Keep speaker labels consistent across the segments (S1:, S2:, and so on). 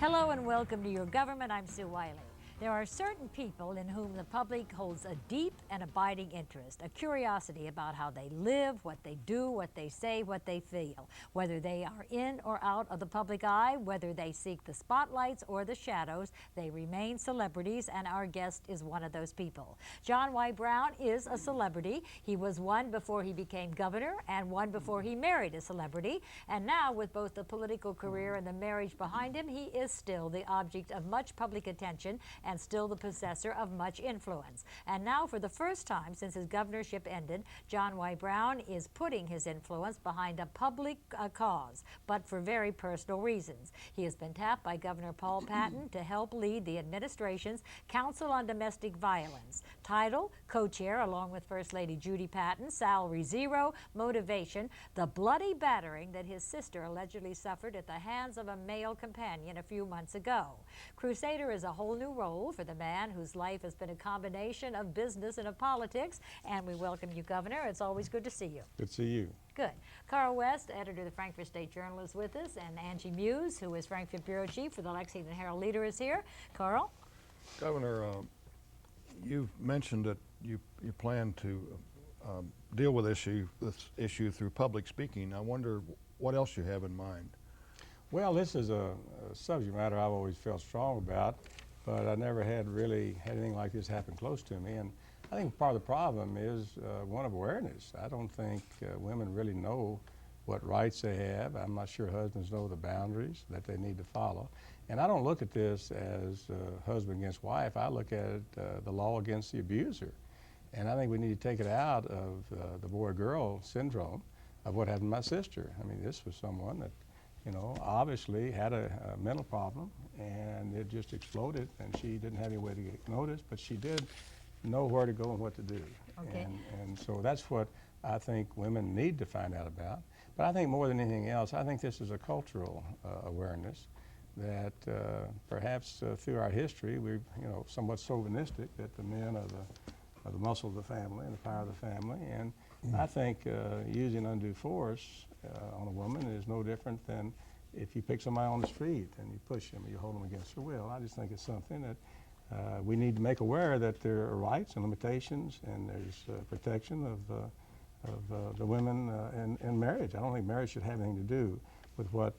S1: Hello and welcome to Your Government. I'm Sue Wylie. There are certain people in whom the public holds a deep and abiding interest, a curiosity about how they live, what they do, what they say, what they feel, whether they are in or out of the public eye, whether they seek the spotlights or the shadows, they remain celebrities, and our guest is one of those people. John Y. Brown is a celebrity. He was one before he became governor and one before he married a celebrity, and now with both the political career and the marriage behind him, he is still the object of much public attention and still the possessor of much influence. And now, for the first time since his governorship ended, John Y. Brown is putting his influence behind a public cause, but for very personal reasons. He has been tapped by Governor Paul Patton to help lead the administration's Council on Domestic Violence. Title, co-chair along with First Lady Judy Patton, salary zero, motivation, the bloody battering that his sister allegedly suffered at the hands of a male companion a few months ago. Crusader is a whole new role for the man whose life has been a combination of business and of politics. And we welcome you, Governor. It's always good to see you.
S2: Good to see you.
S1: Good. Carl West, editor of the Frankfurt State Journal, is with us, and Angie Muse, who is Frankfurt bureau chief for the Lexington Herald Leader, is here. Carl?
S2: Governor, you've mentioned that you plan to deal with this issue through public speaking. I wonder what else you have in mind.
S3: Well, this is a subject matter I've always felt strong about, but I never had really had anything like this happen close to me. And I think part of the problem is one of awareness. I don't think women really know what rights they have. I'm not sure husbands know the boundaries that they need to follow. And I don't look at this as husband against wife. I look at it, the law against the abuser. And I think we need to take it out of the boy-girl syndrome of what happened to my sister. I mean, this was someone that, you know, obviously had a mental problem, and it just exploded, and she didn't have any way to get noticed, but she did know where to go and what to do.
S1: Okay.
S3: And so that's what I think women need to find out about. But I think more than anything else, I think this is a cultural awareness that perhaps through our history, we're, you know, somewhat chauvinistic that the men are the muscle of the family and the power of the family. And I think using undue force on a woman is no different than if you pick somebody on the street and you push them or you hold them against their will. I just think it's something that we need to make aware that there are rights and limitations, and there's protection of the women in marriage. I don't think marriage should have anything to do with what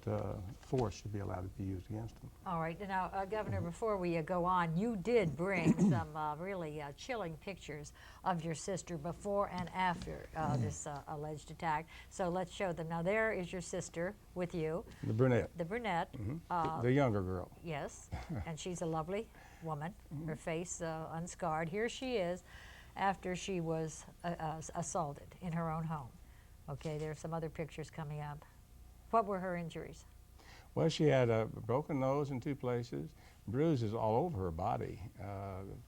S3: force should be allowed to be used against them.
S1: All right. Now, Governor, before we go on, you did bring some really chilling pictures of your sister before and after this alleged attack. So let's show them. Now, there is your sister with you.
S3: The brunette.
S1: The brunette.
S3: The younger girl.
S1: Yes. And she's a lovely woman. Her face unscarred. Here she is after she was assaulted in her own home. Okay, there's some other pictures coming up. What were her injuries?
S3: Well, she had a broken nose in 2 places, bruises all over her body,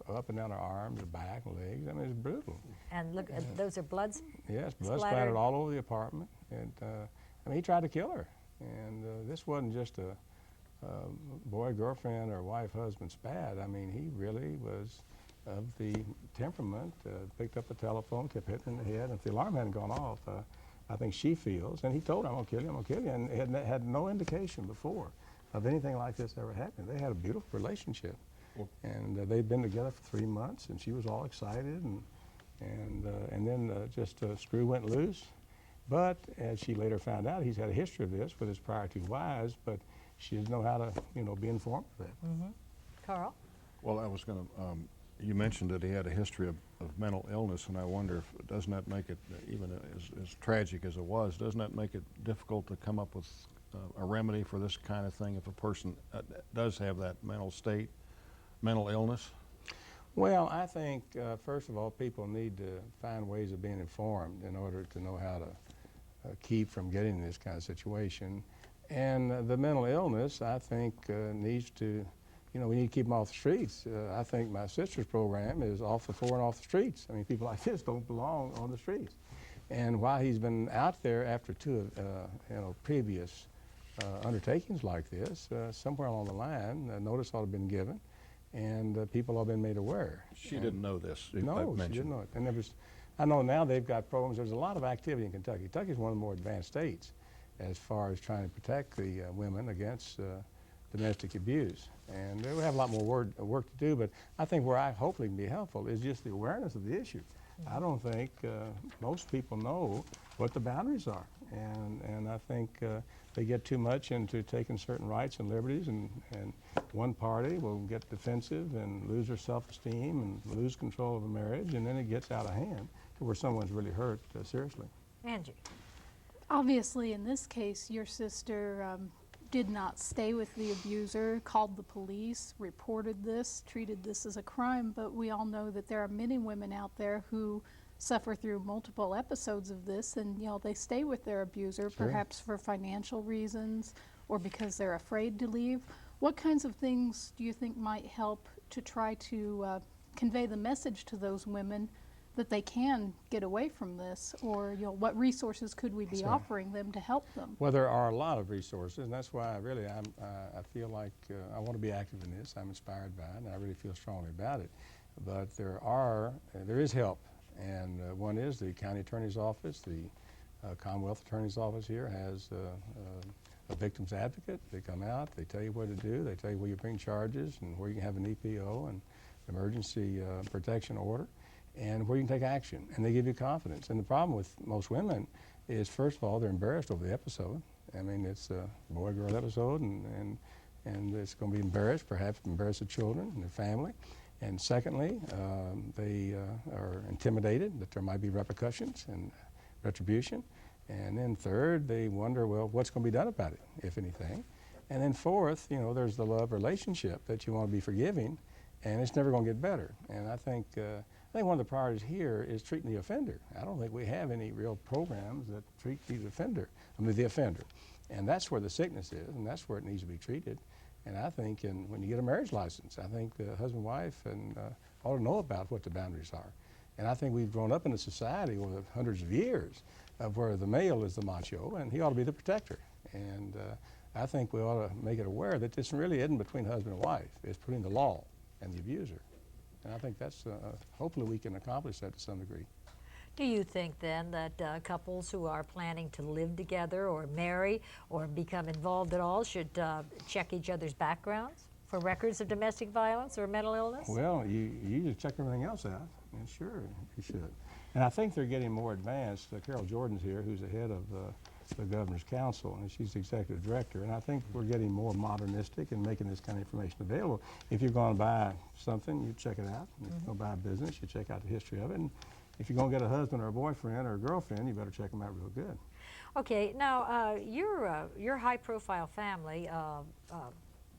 S3: up and down her arms, her back, and legs. I mean, it's brutal.
S1: And look, those are bloods?
S3: Yes, blood splattered all over the apartment. And I mean, he tried to kill her. And this wasn't just a boy, girlfriend, or wife, husband spat. I mean, he really was of the temperament, picked up the telephone, kept hitting in the head. And if the alarm hadn't gone off, I think she feels, and he told her, I'm gonna kill you, I'm gonna kill you, and had no indication before of anything like this ever happening. They had a beautiful relationship, and they'd been together for 3 months, and she was all excited, and then just a screw went loose. But as she later found out, he's had a history of this with his prior 2 wives, but she didn't know how to, you know, be informed of that.
S1: Mm-hmm. Carl?
S2: Well, I was going to, you mentioned that he had a history of mental illness, and I wonder if, doesn't that make it, even as tragic as it was, doesn't that make it difficult to come up with a remedy for this kind of thing if a person does have that mental state, mental illness?
S3: Well, I think, first of all, people need to find ways of being informed in order to know how to keep from getting this kind of situation. And the mental illness, I think, needs to, you know, we need to keep them off the streets. I think my sister's program is off the floor and off the streets. I mean, people like this don't belong on the streets. And while he's been out there after 2 you know, previous undertakings like this, somewhere along the line, notice ought to have been given, and people have been made aware.
S2: She didn't know this.
S3: No, she didn't know it. And there was, I know now they've got programs. There's a lot of activity in Kentucky. Kentucky is one of the more advanced states as far as trying to protect the women against domestic abuse. And we have a lot more work to do, but I think where I hopefully can be helpful is just the awareness of the issue. I don't think most people know what the boundaries are, and I think they get too much into taking certain rights and liberties, and one party will get defensive and lose their self-esteem and lose control of a marriage, and then it gets out of hand to where someone's really hurt seriously.
S1: Angie.
S4: Obviously, in this case, your sister did not stay with the abuser, called the police, reported this, treated this as a crime, but we all know that there are many women out there who suffer through multiple episodes of this, and they stay with their abuser,
S3: Sure.
S4: perhaps for financial reasons or because they're afraid to leave. What kinds of things do you think might help to try to convey the message to those women that they can get away from this, or what resources could we be offering them to help them?
S3: Well, there are a lot of resources, and that's why I feel like I want to be active in this. I'm inspired by it, and I really feel strongly about it. But there is help, and one is the county attorney's office. The Commonwealth Attorney's Office here has a victim's advocate. They come out, they tell you what to do, they tell you where you bring charges and where you can have an EPO and emergency protection order, and where you can take action, and they give you confidence. And the problem with most women is, first of all, they're embarrassed over the episode. I mean, it's a boy-girl episode, and it's going to be embarrassed, perhaps embarrass the children and their family. And secondly, they are intimidated that there might be repercussions and retribution. And then third, they wonder, well, what's going to be done about it, if anything. And then fourth, there's the love relationship that you want to be forgiving, and it's never going to get better. And I think one of the priorities here is treating the offender. I don't think we have any real programs that treat the offender. And that's where the sickness is, and that's where it needs to be treated. And I think when you get a marriage license, I think the husband and wife ought to know about what the boundaries are. And I think we've grown up in a society over hundreds of years of where the male is the macho, and he ought to be the protector. And I think we ought to make it aware that this really isn't between husband and wife. It's between the law and the abuser. And I think that's, hopefully we can accomplish that to some degree.
S1: Do you think then that couples who are planning to live together or marry or become involved at all should check each other's backgrounds for records of domestic violence or mental illness?
S3: Well, you just check everything else out, and sure, you should. And I think they're getting more advanced. Carol Jordan's here, who's the head of the Governor's Council, and she's the executive director. And I think we're getting more modernistic and making this kind of information available. If you're going to buy something, you check it out. If you're going to buy a business, you check out the history of it. And if you're going to get a husband or a boyfriend or a girlfriend, you better check them out real good.
S1: Okay, now your high-profile family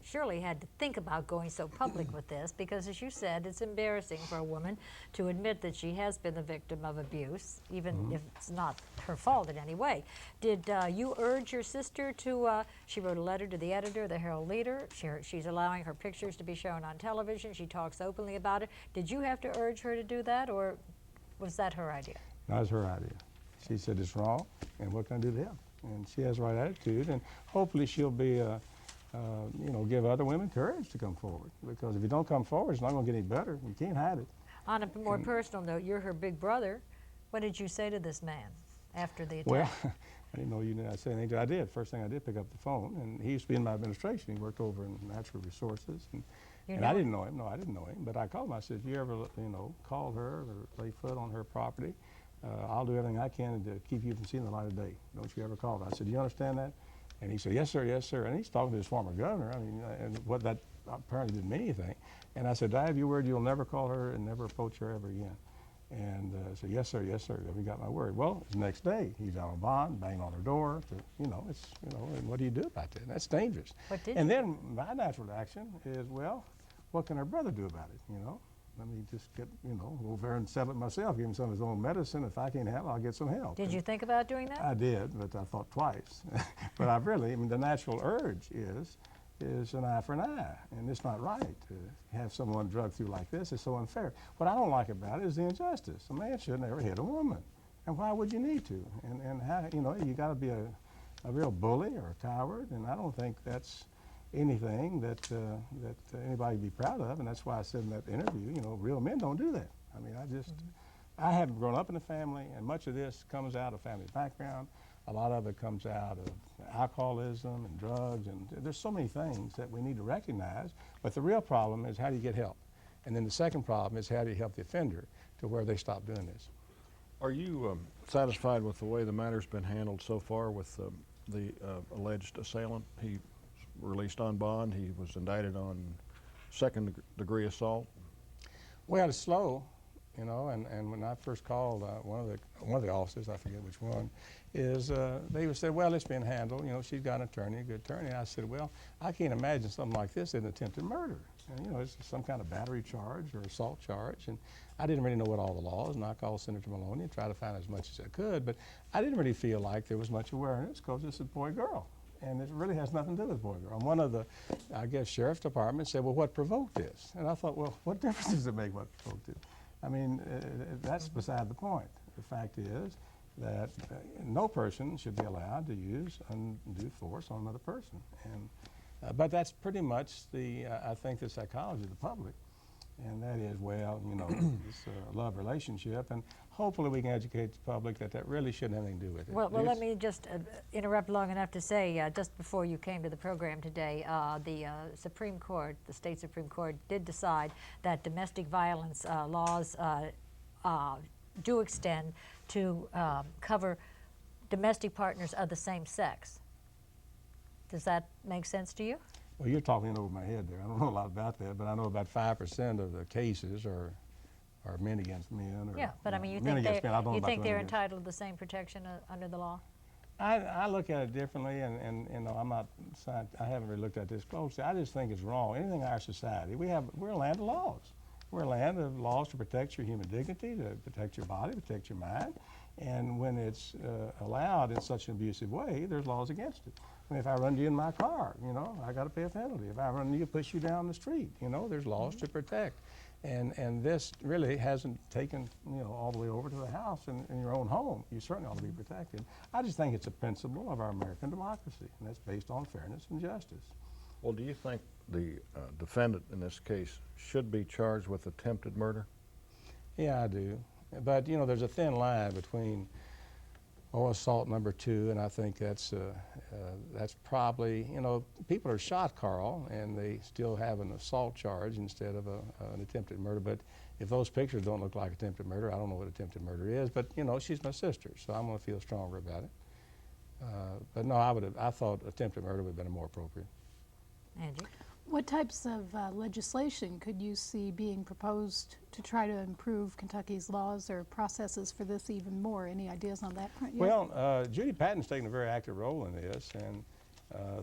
S1: surely had to think about going so public with this, because as you said, it's embarrassing for a woman to admit that she has been the victim of abuse, even if it's not her fault in any way. Did you urge your sister to, she wrote a letter to the editor of the Herald Leader, she's allowing her pictures to be shown on television, she talks openly about it. Did you have to urge her to do that, or was that her idea?
S3: That was her idea. She said it's wrong, and what can I do to help? And she has the right attitude, and hopefully she'll be give other women courage to come forward, because if you don't come forward, it's not going to get any better. You can't hide it.
S1: On a more personal note, you're her big brother. What did you say to this man after the attack?
S3: Well, I didn't know you knew I'd say anything. I did. First thing I did, pick up the phone, and he used to be in my administration. He worked over in natural resources, and I didn't know him. No, I didn't know him, but I called him. I said, if you ever, call her or lay foot on her property, I'll do everything I can to keep you from seeing the light of day. Don't you ever call her. I said, do you understand that? And he said, yes, sir, yes, sir. And he's talking to his former governor. I mean, and what that apparently didn't mean anything. And I said, I have your word you'll never call her and never approach her ever again. And said, yes, sir, yes, sir. We got my word. Well, the next day, he's out on bond, banging on her door. And what do you do about that? That's dangerous. And then my natural action is, well, what can her brother do about it, Let me just get, go over and settle it myself, give him some of his own medicine. If I can't help, I'll get some help.
S1: Did you think about doing that?
S3: I did, but I thought twice. But the natural urge is an eye for an eye, and it's not right to have someone drugged through like this. It's so unfair. What I don't like about it is the injustice. A man should never hit a woman, and why would you need to? And how, you got to be a real bully or a coward, and I don't think that's anything that anybody would be proud of, and that's why I said in that interview, real men don't do that. I mean, I haven't grown up in a family, and much of this comes out of family background. A lot of it comes out of alcoholism and drugs, and there's so many things that we need to recognize. But the real problem is, how do you get help? And then the second problem is, how do you help the offender to where they stop doing this?
S2: Are you satisfied with the way the matter's been handled so far with the alleged assailant? He released on bond. He was indicted on second-degree assault.
S3: Well, it's slow, you know, and when I first called one of the officers, I forget which one, is they said, well, it's been handled. You know, she's got an attorney, a good attorney. And I said, well, I can't imagine something like this as an attempted murder. And, you know, it's some kind of battery charge or assault charge. And I didn't really know what all the laws, and I called Senator Maloney and tried to find as much as I could. But I didn't really feel like there was much awareness, because this is boy-girl. And it really has nothing to do with boy-girl. And one of the, I guess, sheriff's department said, well, what provoked this? And I thought, well, what difference does it make what provoked it? I mean, that's beside the point. The fact is that no person should be allowed to use undue force on another person. And, but that's pretty much the, I think, the psychology of the public. And that is, well, you know, it's a love relationship, and hopefully we can educate the public that that really shouldn't have anything to do with it.
S1: Well, let me just interrupt long enough to say, just before you came to the program today, the Supreme Court, the state Supreme Court, did decide that domestic violence laws do extend to cover domestic partners of the same sex. Does that make sense to you?
S3: Well, you're talking over my head there. I don't know a lot about that, but I know about 5% of the cases are men against men. Or,
S1: yeah, but I mean, you
S3: men
S1: think,
S3: you think
S1: they're entitled to the same protection under the law?
S3: I look at it differently, and you know, I haven't really looked at this closely. I just think it's wrong. Anything in our society, we're a land of laws. We're a land of laws to protect your human dignity, to protect your body, protect your mind. And when it's allowed in such an abusive way, there's laws against it. I mean, if I run you in my car, you know, I got to pay a penalty. If I run you, push you down the street, you know, there's laws to protect. And this really hasn't taken, you know, all the way over to the house in your own home. You certainly ought to be protected. I just think it's a principle of our American democracy, and that's based on fairness and justice.
S2: Well, do you think the defendant in this case should be charged with attempted murder?
S3: Yeah, I do. But, you know, there's a thin line between assault number 2, and I think that's probably, you know, people are shot, Carl, and they still have an assault charge instead of an attempted murder. But if those pictures don't look like attempted murder, I don't know what attempted murder is. But, you know, she's my sister, so I'm going to feel stronger about it. But no, I thought attempted murder would have been more appropriate.
S1: Angie?
S4: What types of legislation could you see being proposed to try to improve Kentucky's laws or processes for this even more? Any ideas on that front yet?
S3: Well, Judy Patton's taken a very active role in this, and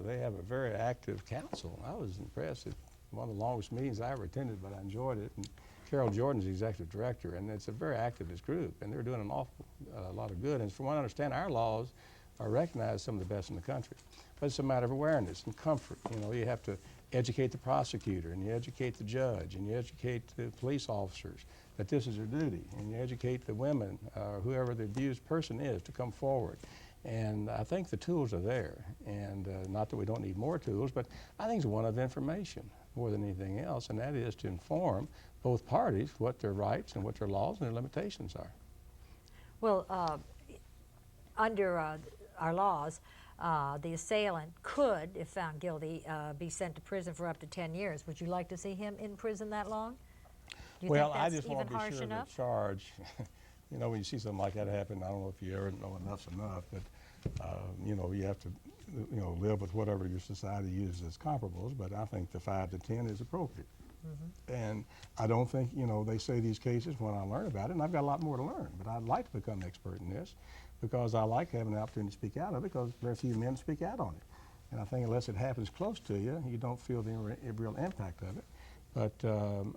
S3: they have a very active council. I was impressed. It's one of the longest meetings I ever attended, but I enjoyed it. And Carol Jordan's the executive director, and it's a very activist group, and they're doing an awful lot of good. And from what I understand, our laws are recognized as some of the best in the country. But it's a matter of awareness and comfort. You know, you have to educate the prosecutor, and you educate the judge, and you educate the police officers that this is their duty, and you educate the women, whoever the abused person is, to come forward. And I think the tools are there, and not that we don't need more tools, but I think it's one of information more than anything else, and that is to inform both parties what their rights and what their laws and their limitations are.
S1: Well, under our laws, the assailant could, if found guilty, be sent to prison for up to 10 years. Would you like to see him in prison that long? Do you
S3: Well,
S1: think that's
S3: I just want
S1: even
S3: to be
S1: harsh
S3: sure
S1: enough?
S3: the charge, you know, when you see something like that happen, I don't know if you ever know enough's enough, but, you know, you have to, you know, live with whatever your society uses as comparables, but I think the 5 to 10 is appropriate. And I don't think, you know, they say these cases when I learn about it, and I've got a lot more to learn, but I'd like to become an expert in this because I like having the opportunity to speak out on it, because very few men speak out on it. And I think unless it happens close to you, you don't feel the real impact of it. But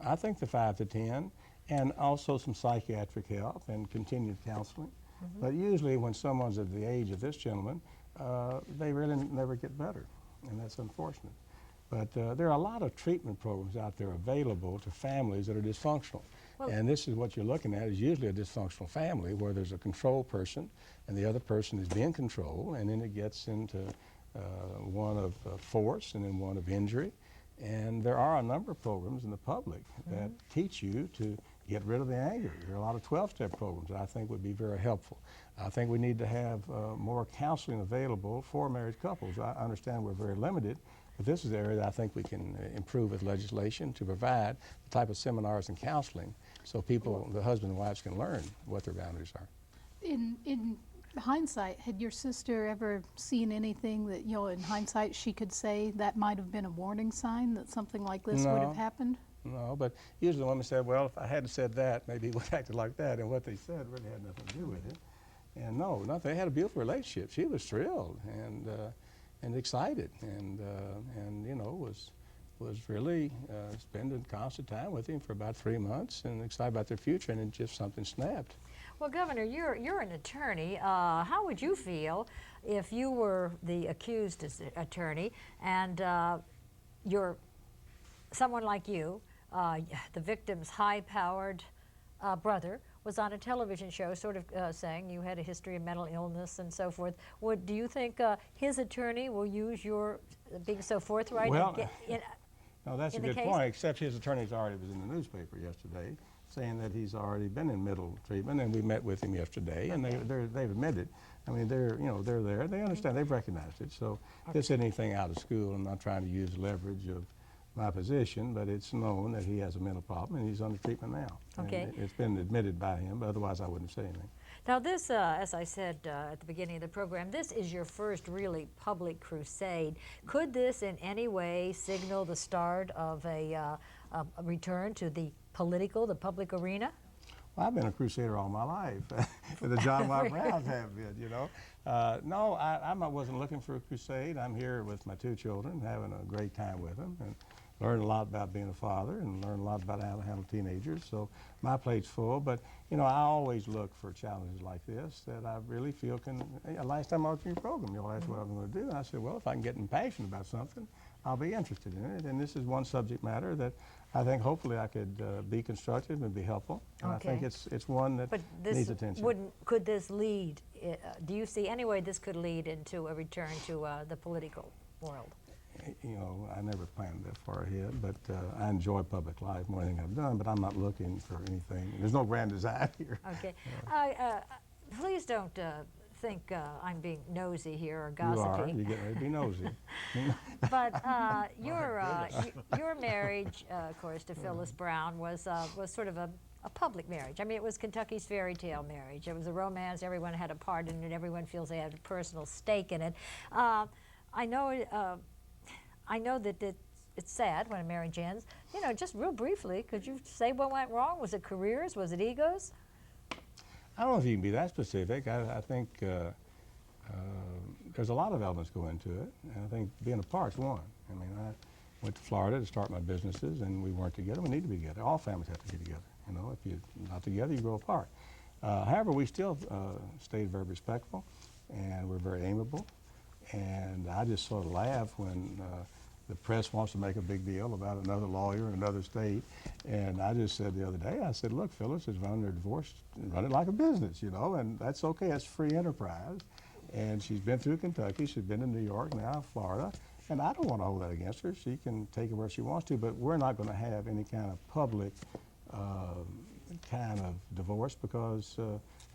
S3: I think the 5 to 10, and also some psychiatric help and continued counseling. But usually when someone's at the age of this gentleman, they really never get better, and that's unfortunate. But there are a lot of treatment programs out there available to families that are dysfunctional. Well, and this is what you're looking at, is usually a dysfunctional family where there's a control person and the other person is being controlled, and then it gets into one of force and then one of injury. And there are a number of programs in the public that teach you to get rid of the anger. There are a lot of 12-step programs that I think would be very helpful. I think we need to have more counseling available for married couples. I understand we're very limited, but this is the area that I think we can improve with legislation to provide the type of seminars and counseling so people, the husband and wives, can learn what their boundaries are.
S4: In hindsight, had your sister ever seen anything that, you know, in hindsight she could say that might have been a warning sign that something like this would have happened?
S3: No, but usually the women said, well, if I hadn't said that, maybe he would have acted like that, and what they said really had nothing to do with it. And no, nothing. They had a beautiful relationship. She was thrilled and excited, and you know, was really spending constant time with him for about 3 months and excited about their future, and then just something snapped.
S1: Well, Governor, you're an attorney. How would you feel if you were the accused attorney and you're someone like you, the victim's high-powered brother, was on a television show sort of saying you had a history of mental illness and so forth? Do you think his attorney will use your being so forthright?
S3: Well,
S1: and get in,
S3: no, that's a good point, except his attorney's already was in the newspaper yesterday saying that he's already been in mental treatment, and we met with him yesterday, and they've admitted. I mean, they're there. They understand. They've recognized it. So this isn't anything out of school. I'm not trying to use leverage of my position, but it's known that he has a mental problem, and he's under treatment now.
S1: Okay.
S3: And it's been admitted by him, but otherwise I wouldn't say anything.
S1: Now this, as I said at the beginning of the program, this is your first really public crusade. Could this in any way signal the start of a return to the public arena?
S3: Well, I've been a crusader all my life. The John Y. Browns have been, you know. No, I wasn't looking for a crusade. I'm here with my 2 children, having a great time with them, and learn a lot about being a father and learn a lot about how to handle teenagers. So my plate's full, but you know, I always look for challenges like this that I really feel can. Last time I was in your program, you all asked what I'm going to do, and I said, well, if I can get passionate about something, I'll be interested in it. And this is one subject matter that I think hopefully I could be constructive and be helpful. And I think it's one that needs attention.
S1: Could this lead, do you see any way this could lead into a return to the political world?
S3: You know, I never planned that far ahead, but I enjoy public life more than anything I've done, but I'm not looking for anything. There's no grand design here.
S1: Okay. Please don't think I'm being nosy here or gossiping.
S3: You are. You're getting ready to be nosy.
S1: But your marriage, of course, to Phyllis Brown was sort of a public marriage. I mean, it was Kentucky's fairy tale marriage. It was a romance. Everyone had a part in it. Everyone feels they had a personal stake in it. I know that it's sad when a marriage ends. You know, just real briefly, could you say what went wrong? Was it careers? Was it egos?
S3: I don't know if you can be that specific. I think there's a lot of elements go into it, and I think being apart's one. I mean, I went to Florida to start my businesses, and we weren't together. We need to be together. All families have to be together. You know, if you're not together, you grow apart. However, we still stayed very respectful, and we're very amiable. And I just sort of laugh when the press wants to make a big deal about another lawyer in another state. And I just said the other day, I said, look, Phyllis is running her divorce, run it like a business, you know, and that's okay. It's free enterprise. And she's been through Kentucky. She's been in New York, now Florida. And I don't want to hold that against her. She can take it where she wants to, but we're not going to have any kind of public kind of divorce because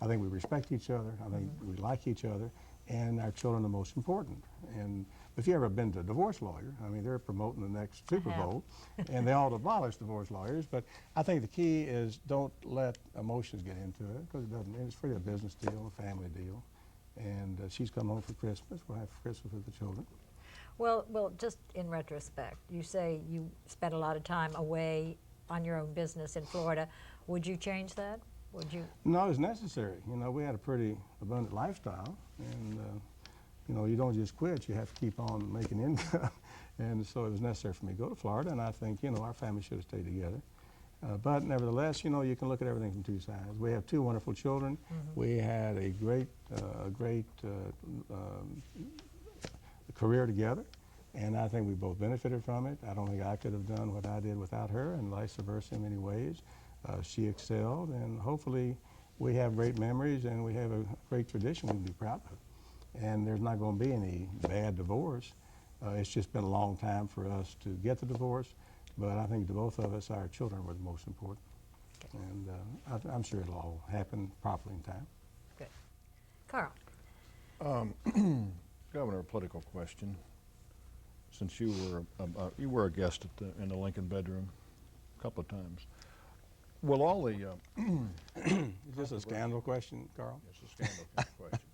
S3: I think we respect each other. I think we like each other. And our children are most important. And if you've ever been to a divorce lawyer, I mean, they're promoting the next Super Bowl, and they all abolish divorce lawyers. But I think the key is don't let emotions get into it, because it doesn't. It's really a business deal, a family deal. And she's come home for Christmas. We'll have Christmas with the children.
S1: Well, just in retrospect, you say you spent a lot of time away on your own business in Florida. Would you change that? Would you?
S3: No, it's necessary. You know, we had a pretty abundant lifestyle, and you know, you don't just quit. You have to keep on making income, and so it was necessary for me to go to Florida. And I think, you know, our family should have stayed together. But nevertheless, you know, you can look at everything from 2 sides. We have 2 wonderful children. We had a great career together, and I think we both benefited from it. I don't think I could have done what I did without her, and vice versa in many ways. She excelled, and hopefully we have great memories and we have a great tradition we can be proud of. And there's not going to be any bad divorce. It's just been a long time for us to get the divorce, but I think to both of us, our children were the most important. And I'm sure it'll all happen properly in time.
S1: Good. Carl.
S2: Governor, a political question. Since you were a guest in the Lincoln bedroom a couple of times, will all the
S3: Is this a scandal question, Carl?
S2: it's a scandal kind of question.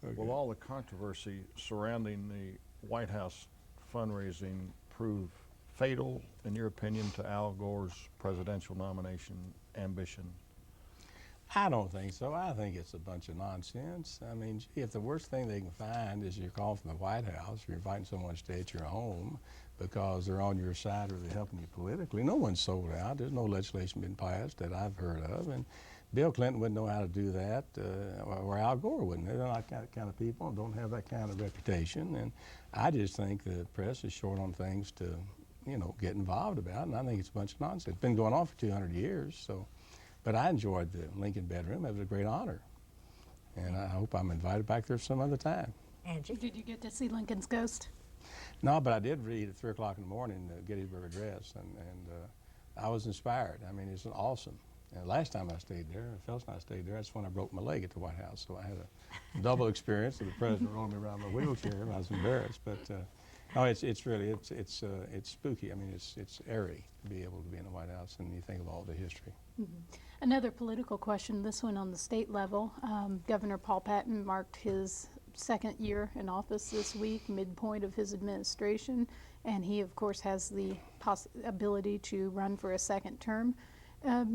S3: Okay.
S2: Will all the controversy surrounding the White House fundraising prove fatal, in your opinion, to Al Gore's presidential nomination ambition?
S3: I don't think so. I think it's a bunch of nonsense. I mean, gee, if the worst thing they can find is you're calling from the White House, you're inviting someone to stay at your home because they're on your side or they're helping you politically. No one's sold out. There's no legislation been passed that I've heard of. And Bill Clinton wouldn't know how to do that, or Al Gore wouldn't. They're not that kind of people and don't have that kind of reputation. And I just think the press is short on things to, get involved about. And I think it's a bunch of nonsense. It's been going on for 200 years. So. But I enjoyed the Lincoln bedroom. It was a great honor. And I hope I'm invited back there some other time.
S1: Angie.
S4: Did you get to see Lincoln's ghost?
S3: No, but I did read at 3 o'clock in the morning the Gettysburg Address, and I was inspired. I mean, it's awesome. And last time I stayed there, Phyllis and I stayed there, that's when I broke my leg at the White House. So I had a double experience of the president rolling me around my wheelchair. I was embarrassed. But no, it's really, it's spooky. I mean, it's airy to be able to be in the White House, and you think of all the history.
S4: Mm-hmm. Another political question, this one on the state level. Governor Paul Patton marked his second year in office this week, midpoint of his administration, and he, of course, has the ability to run for a second term.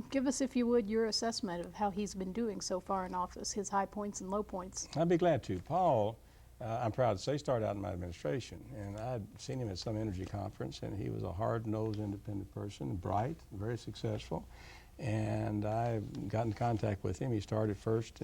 S4: Give us, if you would, your assessment of how he's been doing so far in office, his high points and low points.
S3: I'd be glad to. Paul, I'm proud to say, started out in my administration, and I'd seen him at some energy conference, and he was a hard-nosed, independent person, bright, very successful. And I got in contact with him. He started first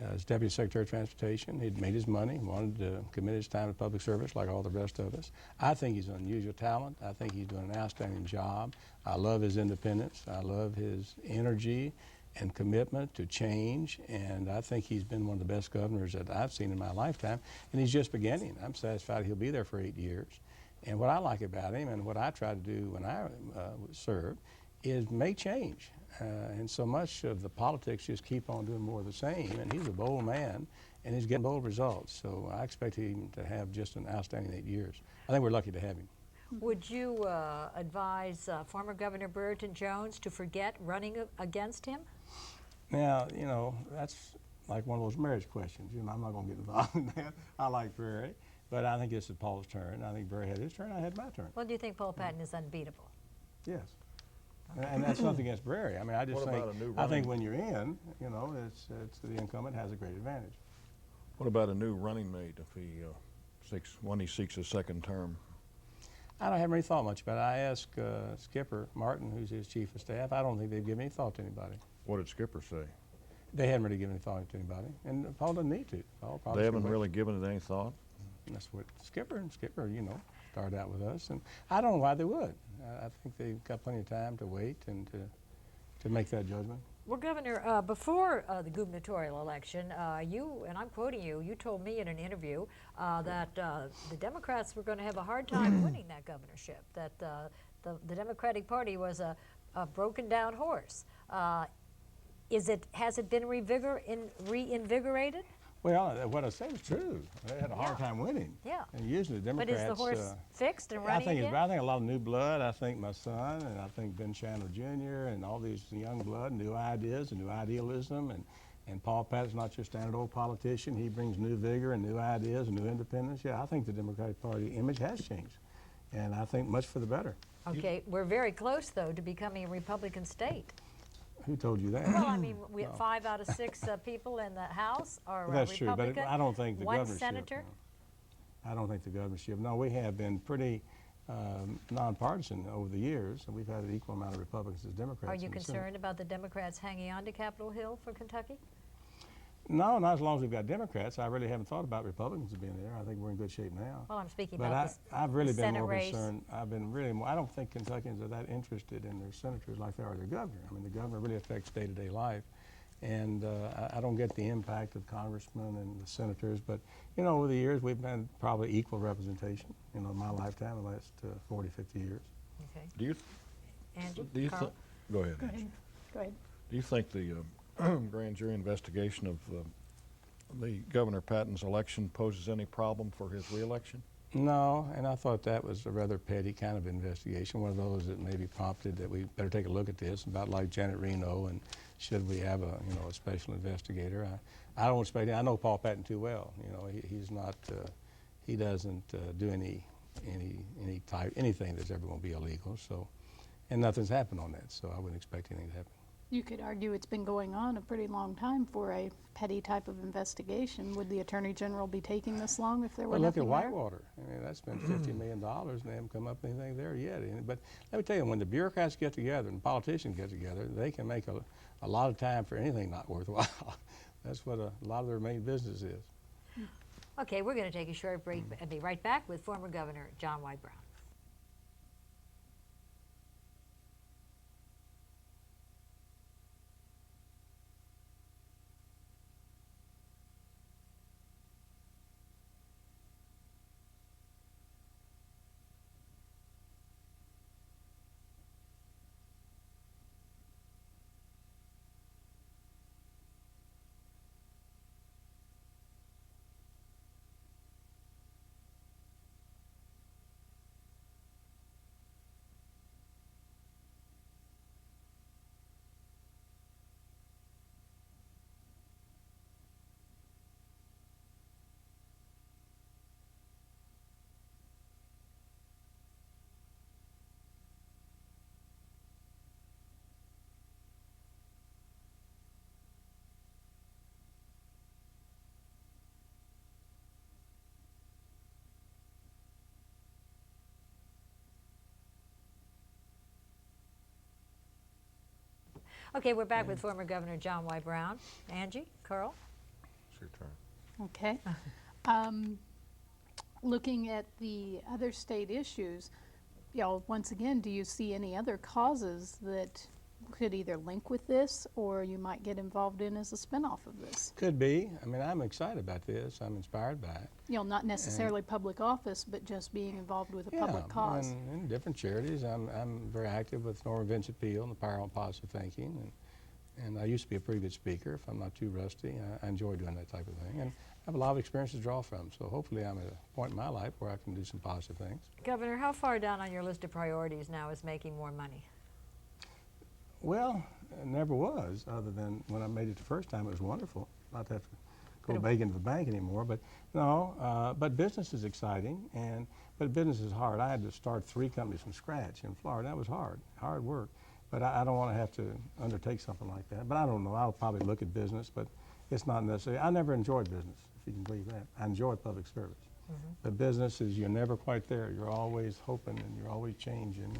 S3: as Deputy Secretary of Transportation. He'd made his money, wanted to commit his time to public service like all the rest of us. I think he's an unusual talent. I think he's doing an outstanding job. I love his independence. I love his energy and commitment to change. And I think he's been one of the best governors that I've seen in my lifetime. And he's just beginning. I'm satisfied he'll be there for 8 years. And what I like about him and what I try to do when I served is make change. And so much of the politics just keep on doing more of the same. And he's a bold man, and he's getting bold results. So I expect him to have just an outstanding 8 years. I think we're lucky to have him.
S1: Would you advise former Governor Brereton Jones to forget running against him?
S3: Now, that's like one of those marriage questions. I'm not going to get involved in that. I like Barry, but I think this is Paul's turn. I think Barry had his turn. I had my turn.
S1: Well, do you think Paul Patton is unbeatable?
S3: Yes. And that's nothing against Barry. I mean, I just
S2: What
S3: think,
S2: about a new
S3: I think
S2: running-
S3: when you're in, it's the incumbent has a great advantage.
S2: What about a new running mate if when he seeks a second term?
S3: I don't have any thought much about it. I asked Skipper Martin, who's his chief of staff. I don't think they've given any thought to anybody.
S2: What did Skipper say?
S3: They haven't really given any thought to anybody, and Paul doesn't need to. Paul probably
S2: They haven't
S3: should wait.
S2: really given it any thought?
S3: And that's what Skipper, started out with us, and I don't know why they would. I think they've got plenty of time to wait and to make that judgment.
S1: Well, Governor, before the gubernatorial election, you, and I'm quoting you, you told me in an interview that the Democrats were going to have a hard time winning that governorship, that the Democratic Party was a broken down horse. Has it been reinvigorated?
S3: Well, what I said is true. They had a hard time winning.
S1: Yeah.
S3: And usually the
S1: But
S3: Democrats.
S1: is the horse fixed and
S3: I
S1: running
S3: think
S1: again?
S3: I think a lot of new blood. I think my son and I think Ben Chandler Jr. and all these young blood, new ideas and new idealism, and Paul Patton's not your standard old politician. He brings new vigor and new ideas and new independence. Yeah, I think the Democratic Party image has changed, and I think much for the better.
S1: Okay, we're very close, though, to becoming a Republican state.
S3: Who told you that?
S1: Well, I mean, we have 5 out of 6 people in the House are
S3: Well, that's true,
S1: Republican.
S3: but I don't think the
S1: One
S3: governorship.
S1: senator.
S3: I don't think the governorship. No, we have been pretty nonpartisan over the years, and we've had an equal amount of Republicans as Democrats.
S1: Are you
S3: in the Senate.
S1: concerned about the Democrats hanging on to Capitol Hill for Kentucky?
S3: No, not as long as we've got Democrats. I really haven't thought about Republicans being there. I think we're in good shape now.
S1: Well, I'm speaking
S3: But
S1: about
S3: I've really
S1: the
S3: been
S1: Senate
S3: more
S1: race.
S3: concerned. I've been really more, I don't think Kentuckians are that interested in their senators like they are their governor. I mean, the governor really affects day-to-day life. And I don't get the impact of congressmen and the senators, but you know, over the years we've been probably equal representation. You know, in my lifetime, the last 40, 50 years.
S1: Okay.
S2: Do you,
S1: Angie?
S2: do you
S1: Carl?
S2: go ahead.
S4: Go
S2: Angie.
S4: ahead. Go ahead.
S2: Do you think the grand jury investigation of the Governor Patton's election poses any problem for his reelection?
S3: No, and I thought that was a rather petty kind of investigation, one of those that maybe prompted that we better take a look at this, about like Janet Reno, and should we have a, you know, a special investigator. I don't expect, I know Paul Patton too well. You know, he's not, he doesn't do anything that's ever going to be illegal. So, and nothing's happened on that, so I wouldn't expect anything to happen.
S4: You could argue it's been going on a pretty long time for a petty type of investigation. Would the Attorney General be taking this long if there were
S3: Well, look at
S4: nothing there?
S3: Whitewater. I mean, that's been $50 million, and they haven't come up with anything there yet. But let me tell you, when the bureaucrats get together and politicians get together, they can make a lot of time for anything not worthwhile. That's what a lot of their main business is.
S1: Okay, we're going to take a short break and be right back with former Governor John Y. Brown. Okay, we're back with former Governor John Y. Brown. Angie, Carl?
S2: It's your turn.
S4: Okay. Looking at the other state issues, you know, once again, do you see any other causes that could either link with this or you might get involved in as a spinoff of this?
S3: Could be. I mean, I'm excited about this. I'm inspired by it.
S4: You know, not necessarily public office, but just being involved with a public cause.
S3: And in different charities. I'm very active with Norman Vincent Peale and the Power on Positive Thinking. And I used to be a pretty good speaker, if I'm not too rusty. I enjoy doing that type of thing. And I have a lot of experience to draw from. So hopefully I'm at a point in my life where I can do some positive things.
S1: Governor, how far down on your list of priorities now is making more money?
S3: Well, it never was, other than when I made it the first time. It was wonderful. Not to have to go begging to the bank anymore. But no, but business is exciting, but business is hard. I had to start 3 companies from scratch in Florida. That was hard work. But I don't want to have to undertake something like that. But I don't know. I'll probably look at business, but it's not necessary. I never enjoyed business, if you can believe that. I enjoy public service. But business is, you're never quite there. You're always hoping, and you're always changing.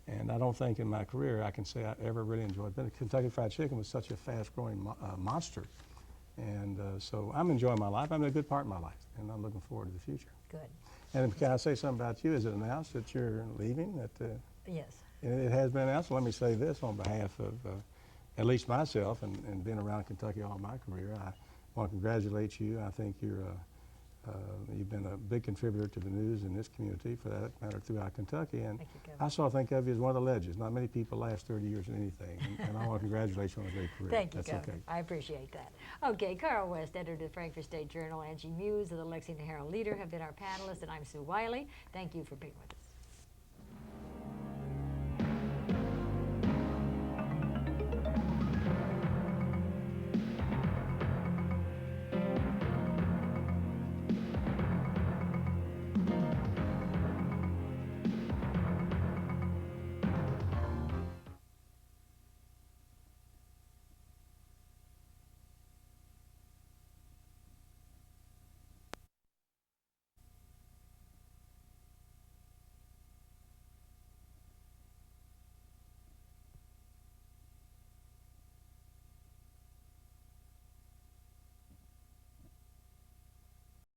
S3: And I don't think in my career I can say I ever really enjoyed business. Kentucky Fried Chicken was such a fast-growing monster. And so I'm enjoying my life. I'm in a good part of my life, and I'm looking forward to the future.
S1: Good.
S3: And can I say something about you? Is it announced that you're leaving?
S1: Yes.
S3: It has been announced. Let me say this on behalf of at least myself and being around Kentucky all my career. I want to congratulate you. I think you've been a big contributor to the news in this community, for that matter, throughout Kentucky. And
S1: Thank you, Governor.
S3: I sort of think of you as one of the legends. Not many people last 30 years in anything. And I want to congratulate you on a great career.
S1: Thank you,
S3: That's
S1: Governor.
S3: okay.
S1: I appreciate that. Okay, Carl West, editor of the Frankfort State Journal, Angie Muse of the Lexington Herald Leader have been our panelists, and I'm Sue Wylie. Thank you for being with us.